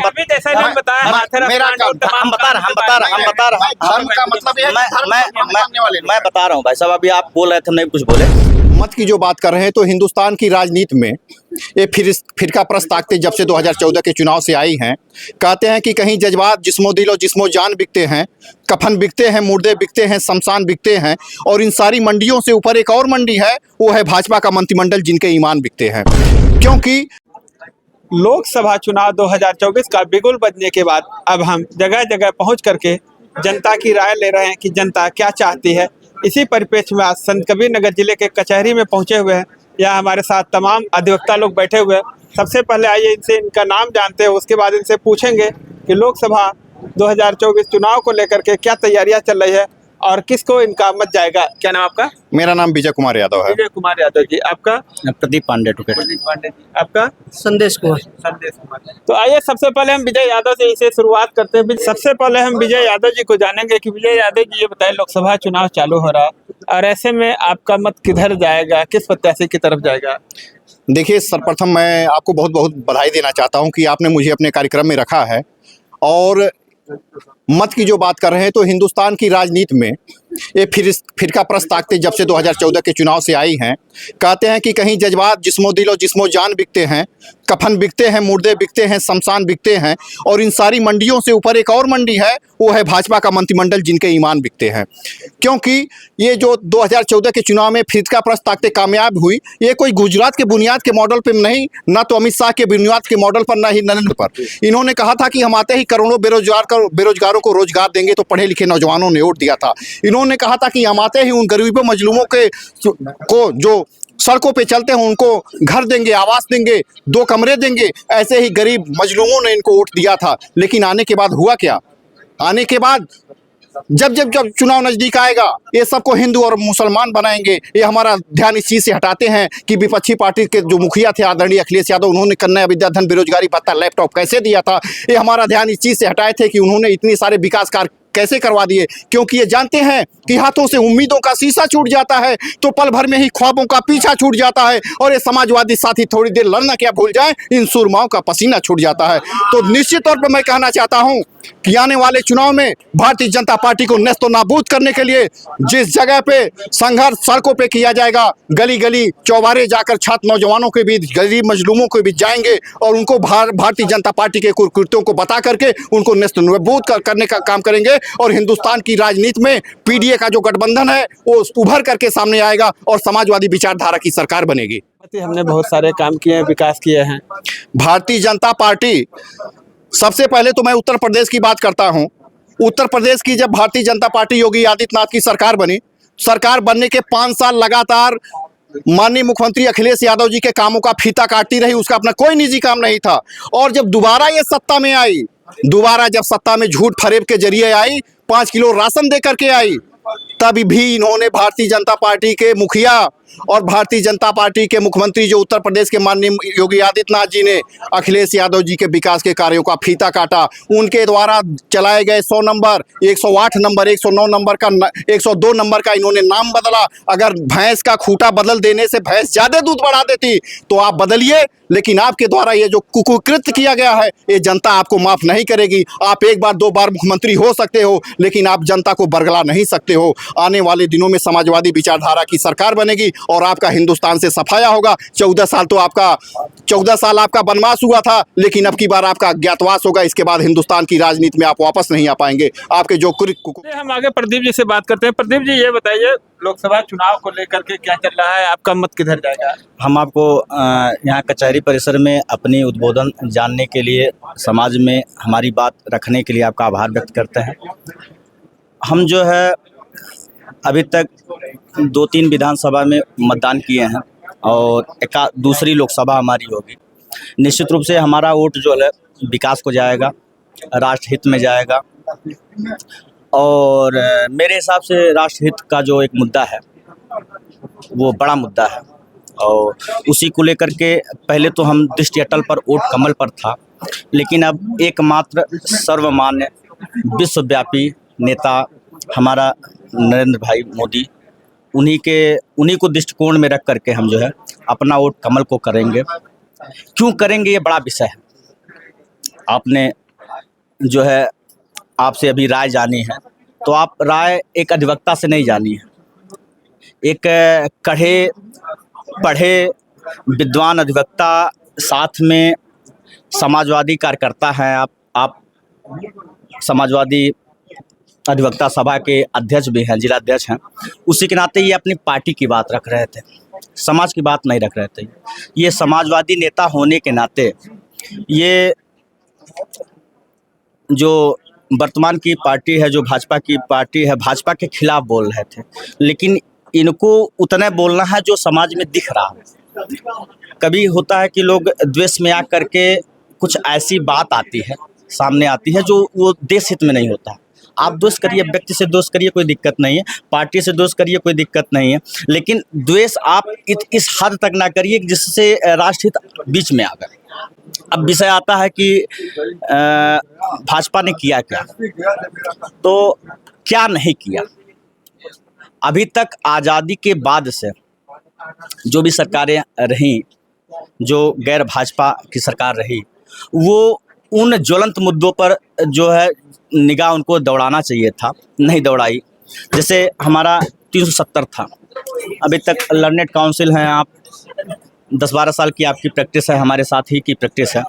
अभी जैसा इन्होंने बताया हम बता रहे हैं धर्म का मतलब ये है मैं बता रहा हूँ भाई साहब, अभी आप बोल रहे थे, नहीं कुछ बोले। मत की जो बात कर रहे हैं तो हिंदुस्तान की राजनीति में ये फिरका प्रस्त ताकतें जब से 2014 के चुनाव से आई हैं, कहते हैं कि कहीं जज्बात जिस्मो दिल और जिस्मो जान बिकते हैं, कफन बिकते हैं, मुर्दे बिकते हैं, शमशान बिकते हैं, और इन सारी मंडियों से ऊपर एक और मंडी है, वो है भाजपा का मंत्रिमंडल, जिनके ईमान बिकते हैं। क्योंकि लोकसभा चुनाव 2024 का बिगुल बजने के बाद अब हम जगह जगह पहुंच करके जनता की राय ले रहे हैं कि जनता क्या चाहती है। इसी परिप्रेक्ष्य में आज संत कबीर नगर जिले के कचहरी में पहुंचे हुए हैं। यहाँ हमारे साथ तमाम अधिवक्ता लोग बैठे हुए हैं। सबसे पहले आइए इनसे इनका नाम जानते हैं, उसके बाद इनसे पूछेंगे कि लोकसभा 2024 चुनाव को लेकर के क्या तैयारियां चल रही है और किसको इनका मत जाएगा। क्या नाम आपका? मेरा नाम विजय कुमार यादव है। विजय कुमार यादव जी। आपका? प्रदीप पांडे टुकेट। प्रदीप पांडे जी। आपका? संदेश कुमार। संदेश कुमार। तो आइए सबसे पहले हम विजय यादव से इसे शुरुआत करते हैं। सबसे पहले हम विजय यादव जी को जानेंगे कि विजय यादव जी ये बताएं, लोकसभा चुनाव चालू हो रहा है और ऐसे में आपका मत किधर जाएगा, किस प्रत्याशी की तरफ जाएगा? देखिए, सर्वप्रथम मैं आपको बहुत बहुत बधाई देना चाहता हूं कि आपने मुझे अपने कार्यक्रम में रखा है। और मत की जो बात कर रहे हैं तो हिंदुस्तान की राजनीति में ये फिरका प्रस्त ताकतें जब से 2014 के चुनाव से आई हैं, कहते हैं कि कहीं जज्बात जिस्मो दिल और जिस्मो जान बिकते हैं, कफन बिकते हैं, मुर्दे बिकते हैं, शमशान बिकते हैं, और इन सारी मंडियों से ऊपर एक और मंडी है, वो है भाजपा का मंत्रिमंडल, जिनके ईमान बिकते हैं। क्योंकि ये जो 2014 के चुनाव में फिरका प्रस्त ताकतें कामयाब हुई, ये कोई गुजरात के बुनियाद के मॉडल पर नहीं, ना तो अमित शाह के बुनियाद के मॉडल पर, ना ही नरेंद्र पर। इन्होंने कहा था कि हम आते ही करोड़ों बेरोजगारों को रोजगार देंगे, तो पढ़े लिखे नौजवानों ने वोट दिया था। इन्होंने कहा था कि हम आते ही उन गरीबों मजलूमों को जो सड़कों पे चलते हैं उनको घर देंगे, आवास देंगे, 2 कमरे देंगे। ऐसे ही गरीब मजलूमों ने इनको वोट दिया था। लेकिन आने के बाद हुआ क्या? आने के बाद जब जब जब चुनाव नजदीक आएगा, ये सबको हिंदू और मुसलमान बनाएंगे। ये हमारा ध्यान इस चीज़ से हटाते हैं कि विपक्षी पार्टी के जो मुखिया थे आदरणीय अखिलेश यादव, उन्होंने कन्या विद्याधन बेरोजगारी भत्ता लैपटॉप कैसे दिया था। ये हमारा ध्यान इस चीज़ से हटाए थे कि उन्होंने इतने सारे विकास कार्य कैसे करवा दिए। क्योंकि ये जानते हैं कि हाथों से उम्मीदों का शीशा छूट जाता है तो पल भर में ही ख्वाबों का पीछा छूट जाता है, और ये समाजवादी साथी थोड़ी देर लड़ना क्या भूल जाए, इन सुरमाओं का पसीना छूट जाता है। तो निश्चित तौर पर मैं कहना चाहता हूं कि आने वाले चुनाव में भारतीय जनता पार्टी को नेस्तो नाबूद करने के लिए जिस जगह पे संघर्ष सड़कों पे किया जाएगा, गली गली चौबारे जाकर छात्र नौजवानों के बीच, गरीब मजलूमों के बीच जाएंगे और उनको भारतीय जनता पार्टी के कुकृत्यों को बता करके उनको नेस्तो नाबूद करने का काम करेंगे। और हिंदुस्तान की राजनीति में पीडीए का जो गठबंधन है वो उभर करके सामने आएगा और समाजवादी विचारधारा की सरकार बनेगी। हमने बहुत सारे काम किए हैं, विकास किए हैं। भारतीय जनता पार्टी, सबसे पहले तो मैं उत्तर प्रदेश की बात करता हूं। उत्तर प्रदेश की जब भारतीय जनता पार्टी योगी आदित्यनाथ की सरकार बनी, सरकार बनने के 5 साल लगातार माननीय मुख्यमंत्री अखिलेश यादव जी के कामों का फीता काटती रही। उसका अपना कोई निजी काम नहीं था। और जब दोबारा ये सत्ता में आई, दोबारा जब सत्ता में झूठ फरेब के जरिए आई, 5 किलो राशन दे करके आई, तब भी इन्होंने भारतीय जनता पार्टी के मुखिया और भारतीय जनता पार्टी के मुख्यमंत्री जो उत्तर प्रदेश के माननीय योगी आदित्यनाथ जी ने अखिलेश यादव जी के विकास के कार्यों का फीता काटा। उनके द्वारा चलाए गए 100 नंबर, 108 नंबर, 109 नंबर का, 102 नंबर का इन्होंने नाम बदला। अगर भैंस का खूंटा बदल देने से भैंस ज्यादा दूध बढ़ा देती तो आप बदलिए, लेकिन आपके द्वारा ये जो कुकृत्य किया गया है, ये जनता आपको माफ नहीं करेगी। आप 1 बार 2 बार मुख्यमंत्री हो सकते हो, लेकिन आप जनता को बरगला नहीं सकते हो। आने वाले दिनों में समाजवादी विचारधारा की सरकार बनेगी और आपका हिंदुस्तान से सफाया होगा। 14 साल आपका वनवास हुआ था, लेकिन अब की बार आपका अज्ञातवास होगा। इसके बाद हिंदुस्तान की राजनीति में आप वापस नहीं आ पाएंगे। आपके जो हम आगे प्रदीप जी से बात करते हैं। प्रदीप जी ये बताइए, लोकसभा चुनाव को लेकर के क्या चल रहा है, आपका मत किधर जाएगा? हम आपको यहाँ कचहरी परिसर में अपनी उद्बोधन जानने के लिए, समाज में हमारी बात रखने के लिए आपका आभार व्यक्त करते हैं। हम जो है अभी तक 2-3 विधानसभा में मतदान किए हैं और दूसरी लोकसभा हमारी होगी। निश्चित रूप से हमारा वोट जो है विकास को जाएगा, राष्ट्रहित में जाएगा। और मेरे हिसाब से राष्ट्रहित का जो एक मुद्दा है वो बड़ा मुद्दा है, और उसी को लेकर के पहले तो हम दृष्टि अटल पर, वोट कमल पर था, लेकिन अब एकमात्र सर्वमान्य विश्वव्यापी नेता हमारा नरेंद्र भाई मोदी, उन्हीं को दृष्टिकोण में रख करके हम जो है अपना वोट कमल को करेंगे। क्यों करेंगे ये बड़ा विषय है। आपने जो है आपसे अभी राय जानी है, तो आप राय एक अधिवक्ता से नहीं जानी है, एक कढ़े पढ़े विद्वान अधिवक्ता, साथ में समाजवादी कार्यकर्ता हैं आप समाजवादी अधिवक्ता सभा के अध्यक्ष भी हैं, जिला अध्यक्ष हैं। उसी के नाते ये अपनी पार्टी की बात रख रहे थे, समाज की बात नहीं रख रहे थे। ये समाजवादी नेता होने के नाते ये जो वर्तमान की पार्टी है, जो भाजपा की पार्टी है, भाजपा के खिलाफ बोल रहे थे, लेकिन इनको उतना बोलना है जो समाज में दिख रहा है। कभी होता है कि लोग द्वेष में आकर के कुछ ऐसी बात आती है, सामने आती है जो वो देश हित में नहीं होता है। आप दोष करिए, व्यक्ति से दोष करिए, कोई दिक्कत नहीं है, पार्टी से दोष करिए, कोई दिक्कत नहीं है, लेकिन द्वेष आप इस हद तक ना करिए जिससे राष्ट्रहित बीच में आ गए। अब विषय आता है कि भाजपा ने किया क्या, तो क्या नहीं किया। अभी तक आज़ादी के बाद से जो भी सरकारें रहीं, जो गैर भाजपा की सरकार रही, वो उन ज्वलंत मुद्दों पर जो है निगाह उनको दौड़ाना चाहिए था, नहीं दौड़ाई। जैसे हमारा 370 था, अभी तक लर्नेड काउंसिल हैं, आप 10-12 साल की आपकी प्रैक्टिस है, हमारे साथ ही की प्रैक्टिस है।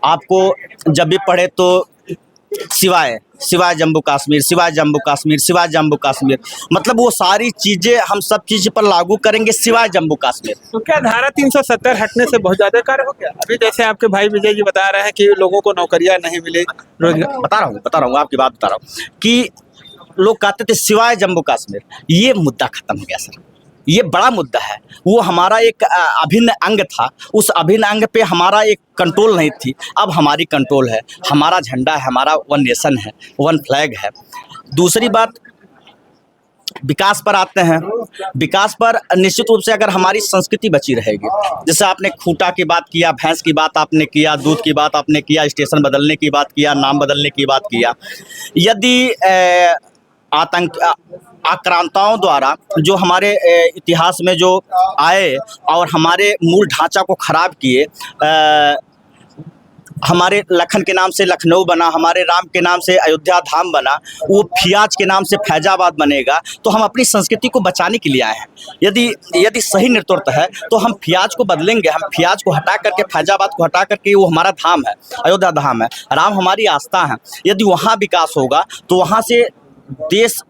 आपको जब भी पढ़े तो सिवाय जम्मू कश्मीर, सिवाय जम्मू कश्मीर, सिवाय जम्मू कश्मीर, मतलब वो सारी चीज़ें हम सब चीज़ पर लागू करेंगे सिवाय जम्मू कश्मीर। तो क्या धारा 370 हटने से बहुत ज़्यादा कार्य हो गया? अभी जैसे आपके भाई विजय जी बता रहे हैं कि लोगों को नौकरियां नहीं मिली, रोजगार। बता रहा हूँ आपकी बात बता रहा हूँ कि लोग कहते थे सिवाय जम्मू कश्मीर, ये मुद्दा खत्म हो गया सर। ये बड़ा मुद्दा है, वो हमारा एक अभिन्न अंग था, उस अभिन्न अंग पे हमारा एक कंट्रोल नहीं थी, अब हमारी कंट्रोल है, हमारा झंडा है, हमारा वन नेशन है, वन फ्लैग है। दूसरी बात, विकास पर आते हैं। विकास पर निश्चित रूप से अगर हमारी संस्कृति बची रहेगी, जैसे आपने खूंटा की बात किया, भैंस की बात आपने किया, दूध की बात आपने किया, स्टेशन बदलने की बात किया, नाम बदलने की बात किया, यदि आक्रांताओं द्वारा जो हमारे इतिहास में जो आए और हमारे मूल ढांचा को खराब किए, हमारे लखन के नाम से लखनऊ बना, हमारे राम के नाम से अयोध्या धाम बना, वो फियाज के नाम से फैजाबाद बनेगा, तो हम अपनी संस्कृति को बचाने के लिए आए हैं। यदि सही नेतृत्व है तो हम फियाज को बदलेंगे, हम फियाज को हटा करके, फैजाबाद को हटा करके, वो हमारा धाम है, अयोध्या धाम है, राम हमारी आस्था है। यदि वहाँ विकास होगा तो वहाँ से देश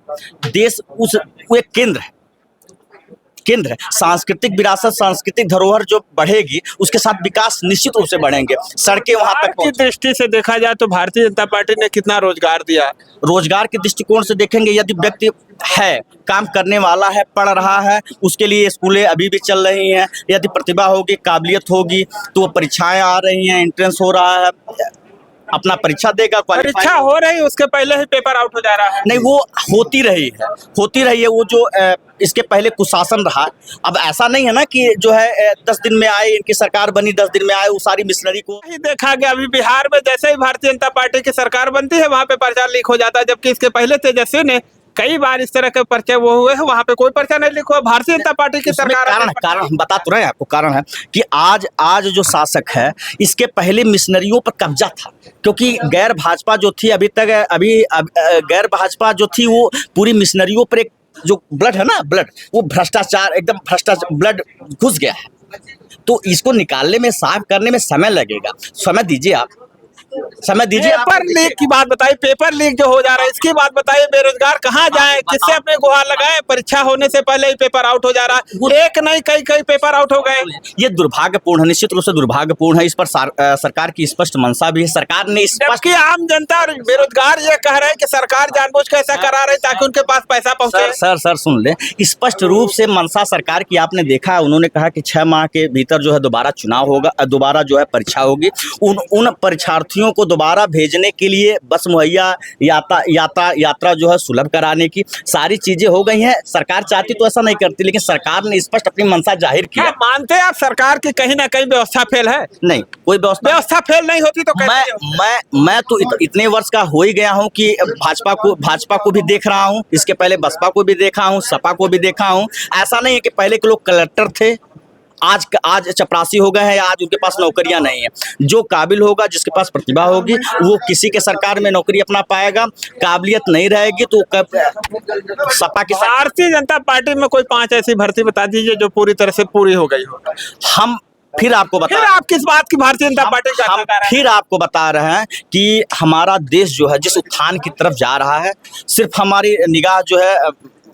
वो एक केंद्र है, सांस्कृतिक विरासत, सांस्कृतिक धरोहर जो बढ़ेगी, उसके साथ विकास निश्चित रूप से बढ़ेंगे। सड़कें वहां तक की दृष्टि से देखा जाए तो भारतीय जनता पार्टी ने कितना रोजगार दिया? रोजगार के दृष्टिकोण से देखेंगे, यदि व्यक्ति है, काम करने वाला है, पढ़ रहा है, उसके लिए स्कूलें अभी भी चल रही हैं। यदि प्रतिभा होगी, काबिलियत होगी, तो वो परीक्षाएं आ रही हैं, एंट्रेंस हो रहा है, अपना परीक्षा देगा, परीक्षा हो रही है, उसके पहले ही पेपर आउट हो जा रहा है। नहीं, वो होती रही है। वो जो इसके पहले कुशासन रहा, अब ऐसा नहीं है ना कि जो है 10 दिन में आए, इनकी सरकार बनी 10 दिन में आए, वो सारी मिशनरी को ही देखा गया। अभी बिहार में जैसे ही भारतीय जनता पार्टी की सरकार बनती है, वहाँ पे पर्चा लीक हो जाता है, जबकि इसके पहले तेजस्वी ने कई बार इस तरह के पर्चे वो हुए हैं, वहाँ पे कोई पर्चा नहीं लीक हुआ। भारतीय जनता पार्टी की सरकार कारण हम बता तो रहे हैं आपको। कारण है कि आज जो शासक है, इसके पहले मिशनरियों पर कब्जा था, क्योंकि गैर भाजपा जो थी गैर भाजपा जो थी, वो पूरी मिशनरियों पर एक जो ब्लड है ना, वो भ्रष्टाचार, एकदम भ्रष्टाचार ब्लड घुस गया है। तो इसको निकालने में, साफ करने में समय लगेगा। समय दीजिए आप, समय दीजिए। पेपर लीक की बात बताइए, पेपर लीक जो हो जा रहा है, इसकी बात बताइए। बेरोजगार कहाँ जाए, किससे अपने गुहार लगाए? परीक्षा होने से पहले ही पेपर आउट हो जा रहा है, एक नहीं कई पेपर आउट हो गए। ये दुर्भाग्यपूर्ण है, निश्चित रूप से दुर्भाग्यपूर्ण है। इस पर सरकार की स्पष्ट मंशा भी है। सरकार ने स्पष्ट, आम जनता और बेरोजगार ये कह रहे हैं कि सरकार जानबूझ कर ऐसा करा रही ताकि उनके पास पैसा पहुंचे। सर सुन ले, स्पष्ट रूप से मंशा सरकार की आपने देखा है। उन्होंने कहा कि 6 माह के भीतर जो है दोबारा चुनाव होगा, दोबारा जो है परीक्षा होगी। उन परीक्षार्थियों को दोबारा भेजने के लिए बस मुहैया, यात्रा जो है सुलभ कराने की सारी चीजें हो गई हैं। सरकार चाहती तो ऐसा नहीं करती, लेकिन सरकार ने स्पष्ट अपनी मंशा जाहिर की। मानते हैं आप सरकार की कहीं ना कहीं व्यवस्था फेल है? नहीं, कोई व्यवस्था फेल नहीं होती तो मैं तो इतने वर्ष का हो ही गया हूं कि भाजपा को भी देख रहा हूं, इसके पहले बसपा को भी देखा हूं, सपा को भी देखा हूं। ऐसा नहीं है कि पहले के लोग कलेक्टर थे आज चपरासी हो गए हैं या आज उनके पास नौकरियां नहीं है। जो काबिल होगा, जिसके पास प्रतिभा होगी, वो किसी के सरकार में नौकरी अपना पाएगा। काबिलियत नहीं रहेगी तो सपा की भारतीय जनता पार्टी में कोई 5 ऐसी भर्ती बता दीजिए जो पूरी तरह से पूरी हो गई हो। हम फिर आपको फिर आप किस बात की भारतीय जनता पार्टी का हम फिर आपको बता रहे हैं कि हमारा देश जो है जिस उत्थान की तरफ जा रहा है, सिर्फ हमारी निगाह जो है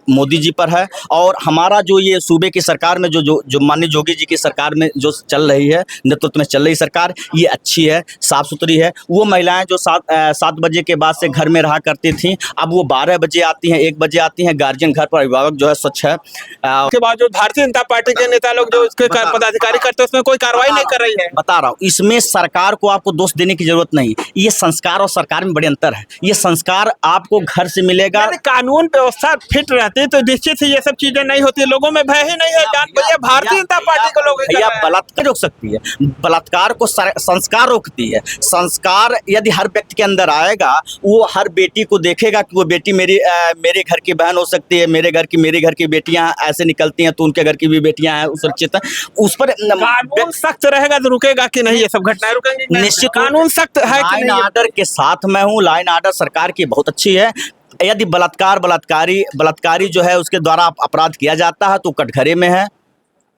मोदी जी पर है। और हमारा जो ये सूबे की सरकार में जो माननीय योगी जी की सरकार में जो चल रही है, नेतृत्व में चल रही सरकार, ये अच्छी है, साफ़ सुथरी है। वो महिलाएं जो 7 बजे के बाद से घर में रहा करती थीं, अब वो 12 बजे आती हैं, 1 बजे आती हैं। गार्जियन घर पर, अभिभावक जो है स्वच्छ है। उसके बावजूद भारतीय जनता पार्टी के नेता लोग जो उसके पदाधिकारी करते हैं उसमें कोई कार्रवाई नहीं कर रही है। बता रहा हूँ, इसमें सरकार को आपको दोष देने की जरूरत नहीं। ये संस्कार और सरकार में बड़े अंतर है। ये संस्कार आपको घर से मिलेगा। कानून व्यवस्था फिट रहती तो निश्चित ही ये सब चीजें नहीं होती। लोगों में भय ही नहीं है। जान भैया भारतीय जनता पार्टी को लोग भैया बलात्कार रोक सकती है, बलात्कार को संस्कार रोकती है। संस्कार यदि हर व्यक्ति के अंदर आएगा, वो हर बेटी को देखेगा कि वो बेटी मेरे घर की बहन हो सकती है, मेरे घर की बेटियां ऐसे निकलती हैं तो उनके घर की भी बेटियां हैं सुरक्षित हैं। उस पर कानून सख्त रहेगा तो रुकेगा कि नहीं? ये सब घटनाएं रुकेंगी? निश्चित कानून सख्त है कि लाइन आर्डर के साथ मैं हूँ। लाइन आर्डर सरकार की बहुत अच्छी है। यदि बलात्कारी जो है उसके द्वारा अपराध किया जाता है तो कटघरे में है,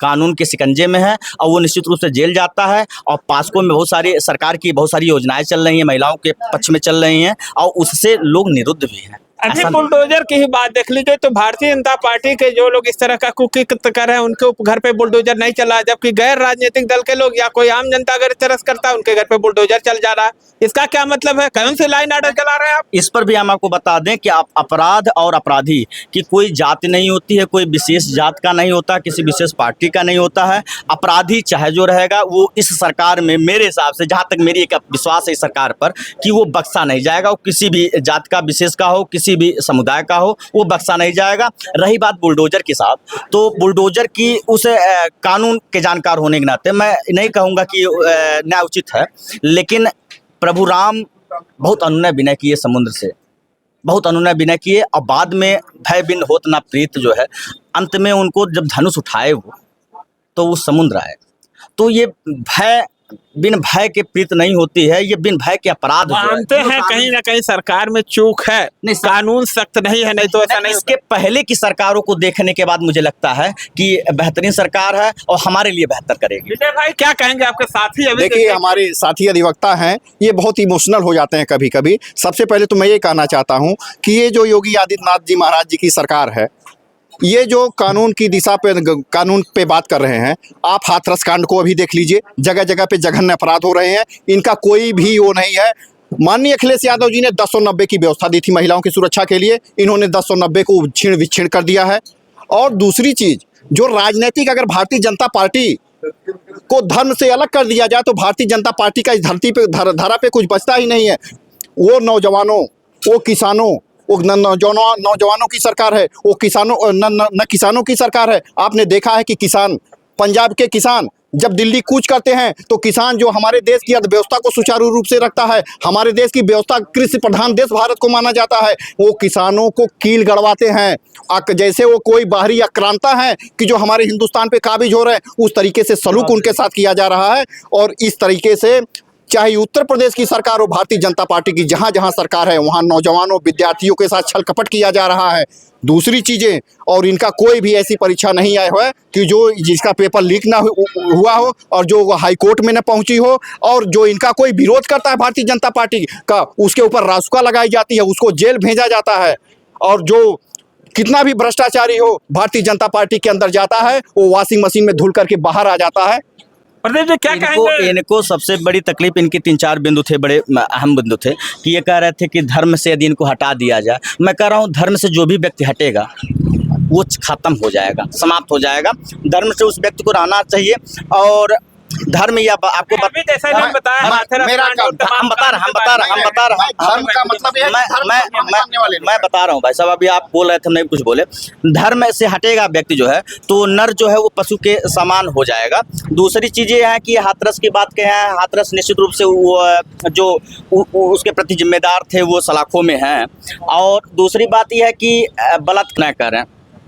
कानून के शिकंजे में है और वो निश्चित रूप से जेल जाता है। और पास्को में बहुत सारी सरकार की बहुत सारी योजनाएं चल रही हैं, महिलाओं के पक्ष में चल रही हैं और उससे लोग निरुद्ध भी हैं। अभी बुलडोजर की ही बात देख लीजिए तो भारतीय जनता पार्टी के जो लोग इस तरह का कुकृत्य कर रहे हैं उनके घर पे बुलडोजर नहीं चला, जबकि गैर राजनीतिक दल के लोग या कोई आम जनता अगर तरस करता है उनके घर पे बुलडोजर चल जा रहा है। इसका क्या मतलब है? कौन से लाइन आर्डर चला रहे हैं आप? इस पर भी हम आपको बता दें कि अपराध और अपराधी की कोई जाति नहीं होती है, कोई विशेष जात का नहीं होता, किसी विशेष पार्टी का नहीं होता है। अपराधी चाहे जो रहेगा वो इस सरकार में, मेरे हिसाब से जहाँ तक मेरी एक विश्वास है इस सरकार पर, कि वो बख्शा नहीं जाएगा। वो किसी भी जात का, विशेष का हो, किसी भी समुदाय का हो, वो बख्शा नहीं जाएगा। रही बात बुलडोजर के साथ, तो बुलडोजर की उस कानून के जानकार होने के नाते मैं नहीं कहूँगा कि न्याय उचित है, लेकिन प्रभु राम बहुत अनुनय विनय किए समुद्र से, बहुत अनुनय विनय किए और बाद में भय बिन होत ना प्रीत जो है, अंत में उनको जब धनुष उठाए वो तो वो समुद्र आए। तो ये भय बिन भय के प्रीत नहीं होती है, ये बिन भय के अपराध मानते हैं कहीं ना कहीं सरकार में चूक है, कानून सख्त नहीं है, नहीं तो ऐसा नहीं। इसके पहले की सरकारों को देखने के बाद मुझे लगता है कि बेहतरीन सरकार है और हमारे लिए बेहतर करेगी। विजय भाई क्या कहेंगे? आपके साथी अभी देखिए, हमारे साथी अधिवक्ता हैं, ये बहुत इमोशनल हो जाते हैं कभी कभी। सबसे पहले तो मैं ये कहना चाहता हूँ कि ये जो योगी आदित्यनाथ जी महाराज जी की सरकार है, ये जो कानून की दिशा पे, कानून पे बात कर रहे हैं, आप हाथरस कांड को अभी देख लीजिए, जगह जगह पे जघन्य अपराध हो रहे हैं, इनका कोई भी वो नहीं है। माननीय अखिलेश यादव जी ने 1090 की व्यवस्था दी थी महिलाओं की सुरक्षा के लिए, इन्होंने 1090 को छीण विच्छिन्न कर दिया है। और दूसरी चीज, जो राजनीतिक, अगर भारतीय जनता पार्टी को धर्म से अलग कर दिया जाए तो भारतीय जनता पार्टी का इस धरती पे, धरा पे कुछ बचता ही नहीं है। वो नौजवानों, वो किसानों, वो नौजवानों की सरकार है, वो किसानों की सरकार है। आपने देखा है कि किसान, पंजाब के किसान जब दिल्ली कूच करते हैं तो किसान जो हमारे देश की अर्थव्यवस्था को सुचारू रूप से रखता है, हमारे देश की व्यवस्था, कृषि प्रधान देश भारत को माना जाता है, वो किसानों को कील गड़वाते हैं। जैसे वो कोई बाहरी आक्रांता है कि जो हमारे हिंदुस्तान पे काबिज हो रहे हैं, उस तरीके से सलूक उनके साथ किया जा रहा है। और इस तरीके से चाहे उत्तर प्रदेश की सरकार हो, भारतीय जनता पार्टी की जहाँ जहाँ सरकार है, वहाँ नौजवानों, विद्यार्थियों के साथ छल कपट किया जा रहा है। दूसरी चीज़ें, और इनका कोई भी ऐसी परीक्षा नहीं आया हुआ है कि जिसका पेपर लीक ना हुआ हो और जो हाई कोर्ट में न पहुंची हो, और जो इनका कोई विरोध करता है भारतीय जनता पार्टी का, उसके ऊपर रासुका लगाई जाती है, उसको जेल भेजा जाता है। और जो कितना भी भ्रष्टाचारी हो, भारतीय जनता पार्टी के अंदर जाता है, वो वॉशिंग मशीन में धुल करके बाहर आ जाता है। क्या कहेंगे? इनको सबसे बड़ी तकलीफ, इनके 3-4 बिंदु थे, बड़े अहम बिंदु थे कि ये कह रहे थे कि धर्म से यदि इनको हटा दिया जाए। मैं कह रहा हूँ धर्म से जो भी व्यक्ति हटेगा वो खत्म हो जाएगा, समाप्त हो जाएगा। धर्म से उस व्यक्ति को रहना चाहिए। और धर्म या आपको जैसा नहीं बताया, हम बता रहा हूँ भाई साहब, अभी आप बोल रहे थे, नहीं कुछ बोले। धर्म से हटेगा व्यक्ति जो है तो नर जो है वो पशु के समान हो जाएगा। दूसरी चीज़ ये है कि हाथरस की बात कहें, हाथरस निश्चित रूप से वो जो उसके प्रति जिम्मेदार थे वो सलाखों में हैं। और दूसरी बात यह है कि बलात्कार न करें,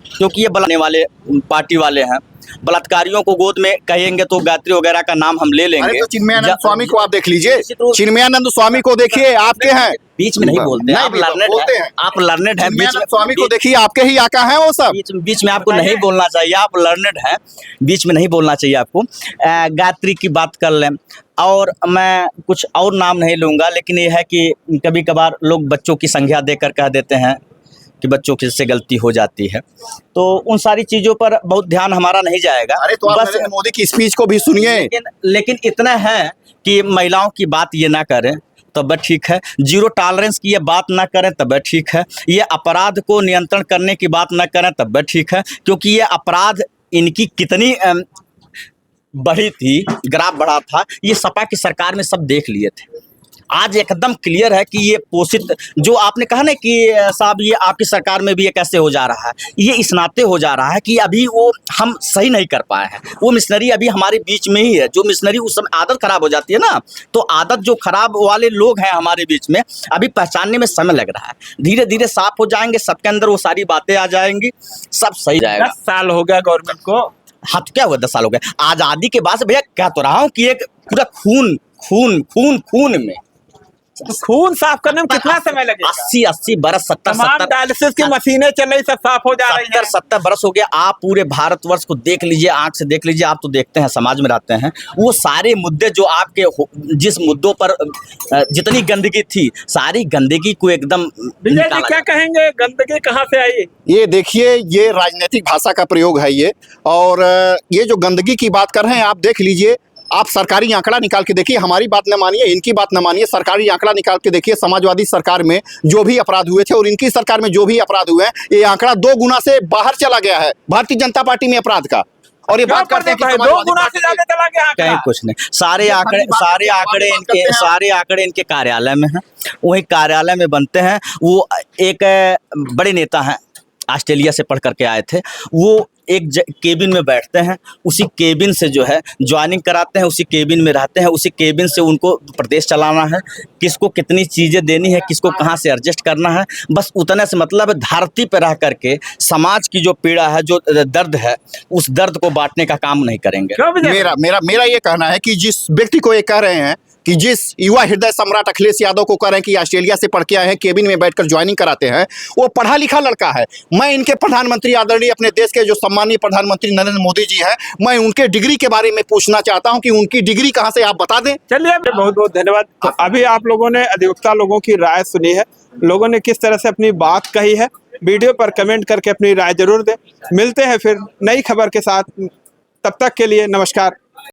क्योंकि ये बनाने वाले पार्टी वाले हैं। बलात्कारियों को गोद में कहेंगे तो गायत्री वगैरह का नाम हम ले अरे लेंगे। तो चिन्मयानंद स्वामी को आप देख लीजिए, निश्चित रूप से। चिन्मयानंद स्वामी को देखिए, आपके हैं। बीच में नहीं बोलते, नहीं, आप बीच में लर्नेड बोलते हैं, हैं। आप लर्नेड हैं। बीच चिन्मयानंद में स्वामी को देखिए, आपके ही आका हैं वो सब। बीच में आपको नहीं बोलना चाहिए, आप लर्नेड हैं, बीच में नहीं बोलना चाहिए आपको। गायत्री की बात कर लें, और मैं कुछ और नाम नहीं लूँगा, लेकिन ये है कि कभी कभार लोग बच्चों की संज्ञा देकर कह देते हैं कि बच्चों की से गलती हो जाती है, तो उन सारी चीज़ों पर बहुत ध्यान हमारा नहीं जाएगा। अरे तो आप नरेंद्र मोदी की स्पीच को भी सुनिए। लेकिन इतना है कि महिलाओं की बात ये ना करें तब ठीक है, जीरो टॉलरेंस की ये बात ना करें तब ठीक है, ये अपराध को नियंत्रण करने की बात ना करें तब ठीक है, क्योंकि ये अपराध इनकी कितनी बढ़ी थी, ग्राफ बढ़ा था, ये सपा की सरकार में सब देख लिए थे। आज एकदम क्लियर है कि ये पोषित, जो आपने कहा ना कि साहब ये आपकी सरकार में भी ये कैसे हो जा रहा है, ये इस नाते हो जा रहा है कि अभी वो हम सही नहीं कर पाए हैं। वो मिशनरी अभी हमारे बीच में ही है, जो मिशनरी उस समय आदत खराब हो जाती है ना, तो आदत जो खराब वाले लोग हैं हमारे बीच में, अभी पहचानने में समय लग रहा है। धीरे धीरे साफ हो जाएंगे, सबके अंदर वो सारी बातें आ जाएंगी, सब सही जाएगा। 10 साल हो गया गवर्नमेंट को। हाँ तो क्या हुआ, 10 साल हो गए आज़ादी के बाद से। भैया कह तो रहा हूँ कि एक पूरा खून खून खून खून में तो खून साफ करने में कितना समय लगेगा? 80 बरस, 70 डायलिसिस की मशीनें चल रही, सब साफ हो जा रही है। 70 बरस हो गया। आप पूरे भारतवर्ष को देख लीजिए, आंख से देख लीजिए, आप तो देखते हैं, समाज में रहते हैं, वो सारे मुद्दे जो आपके जिस मुद्दों पर जितनी गंदगी थी, सारी गंदगी को एकदम विजय जी क्या कहेंगे, गंदगी कहाँ से आई? ये देखिए, ये राजनीतिक भाषा का प्रयोग है ये, और ये जो गंदगी की बात कर रहे हैं, आप देख लीजिए, आप सरकारी आंकड़ा निकाल के देखिए, हमारी बात न मानिए, इनकी बात न मानिए, सरकारी आंकड़ा निकाल के देखिए, समाजवादी सरकार में जो भी अपराध हुए थे और इनकी सरकार में जो भी अपराध हुए हैं, ये आंकड़ा 2 गुना से बाहर चला गया है भारतीय जनता पार्टी में अपराध का। और ये बात करते हैं कि 2 गुना से ज्यादा चला गया। कहीं कुछ नहीं, सारे आंकड़े इनके कार्यालय में हैं, वही कार्यालय में बनते हैं। वो एक बड़े नेता हैं, ऑस्ट्रेलिया से पढ़ करके आए थे, वो एक केबिन में बैठते हैं, उसी केबिन से जो है ज्वाइनिंग कराते हैं, उसी केबिन में रहते हैं, उसी केबिन से उनको प्रदेश चलाना है, किसको कितनी चीज़ें देनी है, किसको कहाँ से एडजस्ट करना है, बस उतने से मतलब धरती पर रह करके समाज की जो पीड़ा है, जो दर्द है, उस दर्द को बांटने का काम नहीं करेंगे। मेरा ये कहना है कि जिस व्यक्ति को ये कह रहे हैं कि जिस युवा हृदय सम्राट अखिलेश यादव को कह रहे हैं कि ऑस्ट्रेलिया से पढ़ के आए हैं, केबिन में बैठकर ज्वाइनिंग कराते हैं, वो पढ़ा लिखा लड़का है। मैं इनके प्रधानमंत्री आदरणीय अपने देश के जो सम्मानीय प्रधानमंत्री नरेंद्र मोदी जी हैं, मैं उनके डिग्री के बारे में पूछना चाहता हूं कि उनकी डिग्री कहां से, आप बता दें। चलिए, बहुत बहुत धन्यवाद। तो अभी आप लोगों ने अधिवक्ता लोगों की राय सुनी है, लोगों ने किस तरह से अपनी बात कही है। वीडियो पर कमेंट करके अपनी राय जरूर दें। मिलते हैं फिर नई खबर के साथ, तब तक के लिए नमस्कार।